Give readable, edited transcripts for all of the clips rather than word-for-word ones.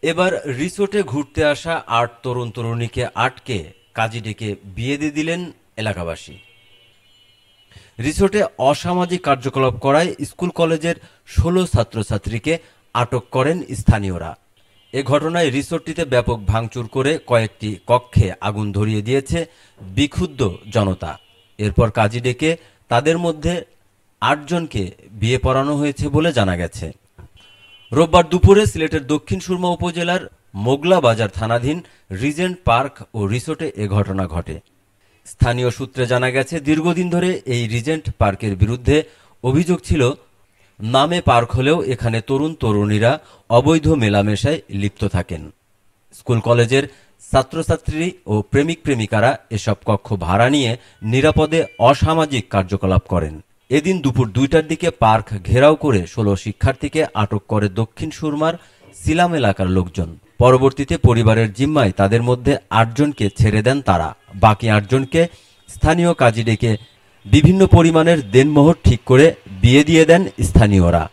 এবার রিসোর্টে ঘুরতে আসা ৮ তরুণ তরুণীকে আটকে কাজী ডেকে বিয়ে দিয়ে দিলেন এলাকাবাসী। রিসোর্টে অসামাজিক কার্যকলাপ করায় স্কুল কলেজের ১৬ ছাত্রছাত্রীকে আটক করেন স্থানীয়রা। এ ঘটনায় রিসোর্টটিতে ব্যাপক ভাঙচুর করে কয়েকটি কক্ষে আগুন ধরিয়ে দিয়েছে বিক্ষুব্ধ জনতা। এরপর কাজী ডেকে তাদের মধ্যে ৮ জনকে বিয়ে পড়ানো হয়েছে বলে জানা গেছে। রোববার দুপুরে সিলেটের দক্ষিণ সুরমা উপজেলার মোগলা বাজার থানাধীন রিজেন্ট পার্ক ও রিসোর্টে এ ঘটনা ঘটে। স্থানীয় সূত্রে জানা গেছে, দীর্ঘদিন ধরে এই রিজেন্ট পার্কের বিরুদ্ধে অভিযোগ ছিল, নামে পার্ক হলেও এখানে তরুণ তরুণীরা অবৈধ মেলামেশায় লিপ্ত থাকেন। স্কুল কলেজের ছাত্রছাত্রী ও প্রেমিক প্রেমিকারা এসব কক্ষ ভাড়া নিয়ে নিরাপদে অসামাজিক কার্যকলাপ করেন। এদিন দুপুর ২টার দিকে পার্ক ঘেরাও করে ১৬ শিক্ষার্থীকে আটক করে দক্ষিণ সুরমার সিলাম এলাকার লোকজন। পরবর্তীতে পরিবারের জিম্মায় তাদের মধ্যে ৮ জনকে ছেড়ে দেন তারা। বাকি ৮ জনকে স্থানীয় কাজী ডেকে বিভিন্ন পরিমাণের দেনমোহর ঠিক করে বিয়ে দিয়ে দেন স্থানীয়রা।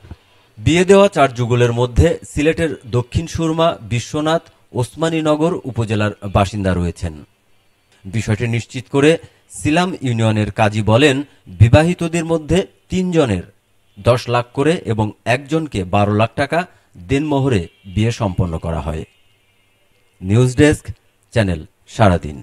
বিয়ে দেওয়া ৪ যুগলের মধ্যে সিলেটের দক্ষিণ সুরমা, বিশ্বনাথ, ওসমানীনগর উপজেলার বাসিন্দা রয়েছেন। বিষয়টি নিশ্চিত করে সিলাম ইউনিয়নের কাজী বলেন, বিবাহিতদের মধ্যে ৩ জনের ১০ লাখ করে এবং ১ জনকে ১২ লাখ টাকা দেনমোহরে বিয়ে সম্পন্ন করা হয়। নিউজ ডেস্ক, চ্যানেল সারাদিন।